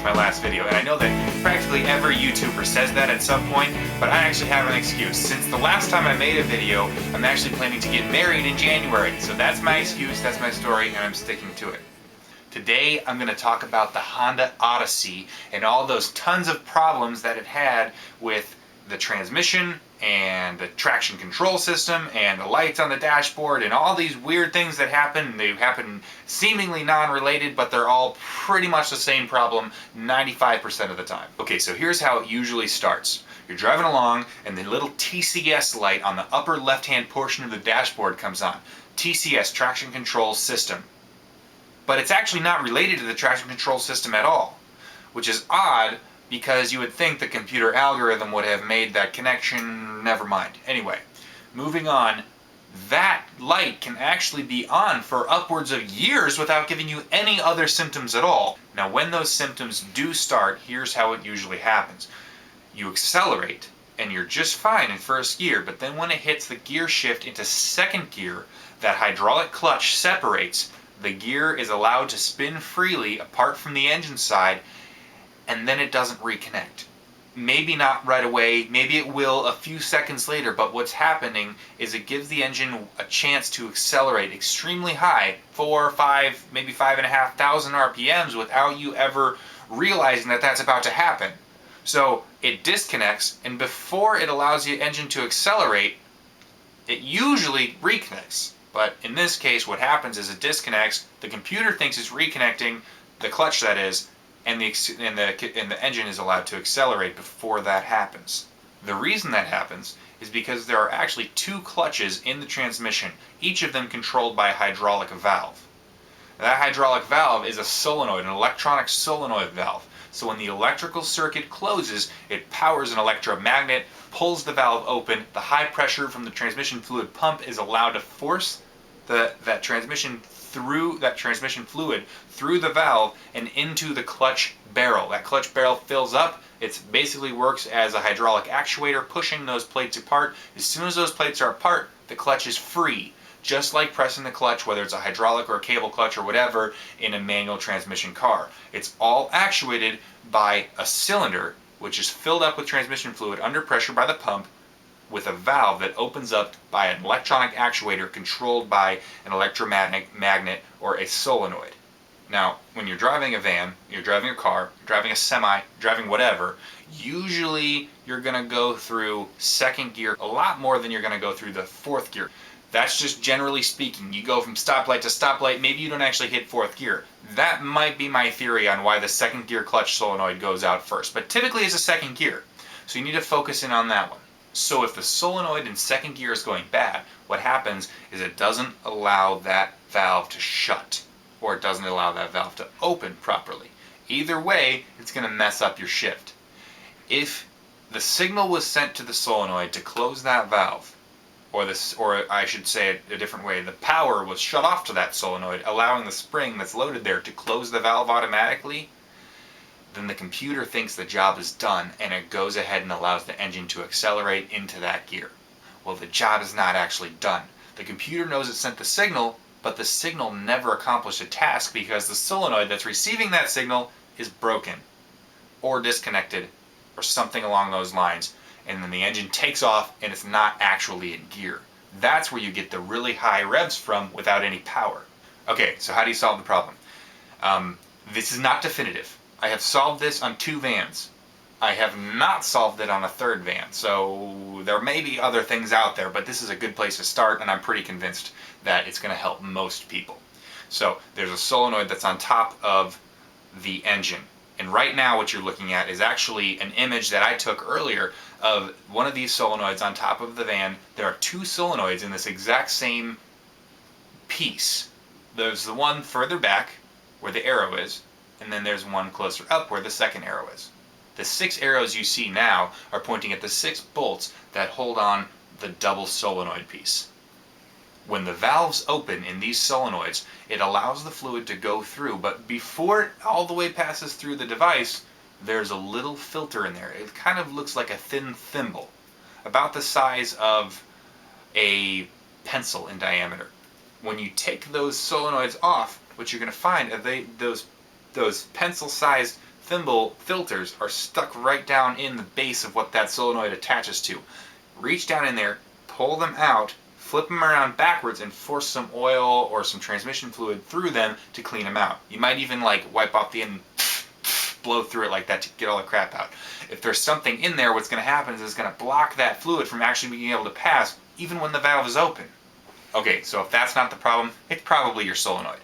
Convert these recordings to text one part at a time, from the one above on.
my last video, and I know that practically every YouTuber says that at some point, but I actually have an excuse. Since the last time I made a video, I'm actually planning to get married in January. So that's my excuse, that's my story, and I'm sticking to it. Today I'm going to talk about the Honda Odyssey and all those tons of problems that it had with the transmission and the traction control system and the lights on the dashboard and all these weird things that happen. They happen seemingly non-related, but they're all pretty much the same problem 95% of the time. Okay, so here's how it usually starts. You're driving along and the little TCS light on the upper left-hand portion of the dashboard comes on. TCS, traction control system. But it's actually not related to the traction control system at all, which is odd because you would think the computer algorithm would have made that connection. Never mind. Anyway, moving on, that light can actually be on for upwards of years without giving you any other symptoms at all. Now when those symptoms do start, here's how it usually happens. You accelerate and you're just fine in first gear, but then when it hits the gear shift into second gear, that hydraulic clutch separates, the gear is allowed to spin freely apart from the engine side, and then it doesn't reconnect. Maybe not right away, maybe it will a few seconds later, but what's happening is it gives the engine a chance to accelerate extremely high, 4, 5, maybe 5,500 RPMs without you ever realizing that that's about to happen. So it disconnects, and before it allows the engine to accelerate, it usually reconnects. But in this case, what happens is it disconnects, the computer thinks it's reconnecting, the clutch that is, and the engine is allowed to accelerate before that happens. The reason that happens is because there are actually two clutches in the transmission, each of them controlled by a hydraulic valve. That hydraulic valve is a solenoid, an electronic solenoid valve. So when the electrical circuit closes, it powers an electromagnet, pulls the valve open, the high pressure from the transmission fluid pump is allowed to force that transmission fluid through the valve and into the clutch barrel. That clutch barrel fills up. It basically works as a hydraulic actuator pushing those plates apart. As soon as those plates are apart, the clutch is free. Just like pressing the clutch, whether it's a hydraulic or a cable clutch or whatever, in a manual transmission car. It's all actuated by a cylinder, which is filled up with transmission fluid under pressure by the pump, with a valve that opens up by an electronic actuator controlled by an electromagnet or a solenoid. Now, when you're driving a van, you're driving a car, you're driving a semi, driving whatever, usually you're going to go through second gear a lot more than you're going to go through the fourth gear. That's just generally speaking. You go from stoplight to stoplight, maybe you don't actually hit fourth gear. That might be my theory on why the second gear clutch solenoid goes out first, but typically it's a second gear. So you need to focus in on that one. So if the solenoid in second gear is going bad, what happens is it doesn't allow that valve to shut, or it doesn't allow that valve to open properly. Either way, it's going to mess up your shift. If the signal was sent to the solenoid to close that valve, or I should say it a different way, the power was shut off to that solenoid, allowing the spring that's loaded there to close the valve automatically, then the computer thinks the job is done and it goes ahead and allows the engine to accelerate into that gear. Well, the job is not actually done. The computer knows it sent the signal, but the signal never accomplished a task because the solenoid that's receiving that signal is broken or disconnected or something along those lines, and then the engine takes off and it's not actually in gear. That's where you get the really high revs from without any power. Okay, so how do you solve the problem? This is not definitive. I have solved this on 2 vans. I have not solved it on a 3rd van, so there may be other things out there, but this is a good place to start, and I'm pretty convinced that it's going to help most people. So there's a solenoid that's on top of the engine, and right now what you're looking at is actually an image that I took earlier of one of these solenoids on top of the van. There are 2 solenoids in this exact same piece. There's the one further back where the arrow is, and then there's one closer up where the second arrow is. The 6 arrows you see now are pointing at the 6 bolts that hold on the double solenoid piece. When the valves open in these solenoids, it allows the fluid to go through, but before it all the way passes through the device, there's a little filter in there. It kind of looks like a thin thimble, about the size of a pencil in diameter. When you take those solenoids off, what you're going to find are those pencil-sized thimble filters are stuck right down in the base of what that solenoid attaches to. Reach down in there, pull them out, flip them around backwards, and force some oil or some transmission fluid through them to clean them out. You might even like wipe off the end, blow through it like that to get all the crap out. If there's something in there, what's going to happen is it's going to block that fluid from actually being able to pass even when the valve is open. Okay, so if that's not the problem, it's probably your solenoid.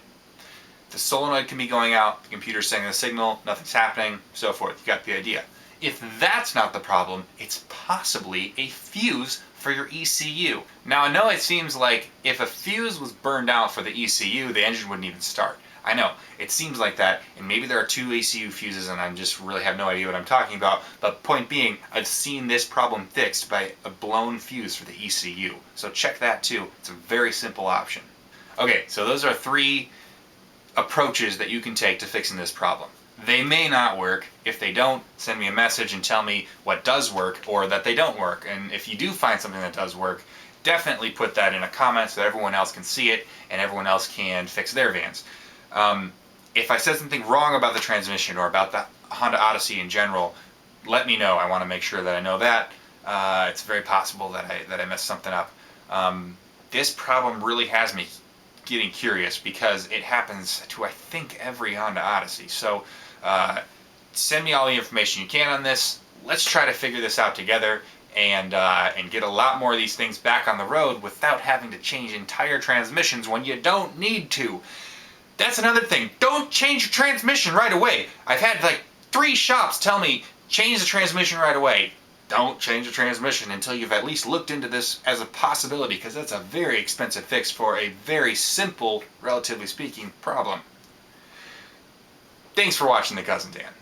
The solenoid can be going out, the computer's sending a signal, nothing's happening, so forth. You got the idea. If that's not the problem, it's possibly a fuse for your ECU. Now I know it seems like if a fuse was burned out for the ECU, the engine wouldn't even start. I know, it seems like that, and maybe there are two ECU fuses and I just really have no idea what I'm talking about, but point being, I've seen this problem fixed by a blown fuse for the ECU. So check that too, it's a very simple option. Okay, so those are 3 approaches that you can take to fixing this problem. They may not work. If they don't, send me a message and tell me what does work or that they don't work. And if you do find something that does work, definitely put that in a comment so that everyone else can see it and everyone else can fix their vans. If I said something wrong about the transmission or about the Honda Odyssey in general, let me know. I want to make sure that I know that. It's very possible that I messed something up. This problem really has me getting curious because it happens to, I think, every Honda Odyssey. So send me all the information you can on this. Let's try to figure this out together and get a lot more of these things back on the road without having to change entire transmissions when you don't need to. That's another thing. Don't change your transmission right away. I've had like 3 shops tell me, change the transmission right away. Don't change the transmission until you've at least looked into this as a possibility, because that's a very expensive fix for a very simple, relatively speaking, problem. Thanks for watching The Cousin Dan.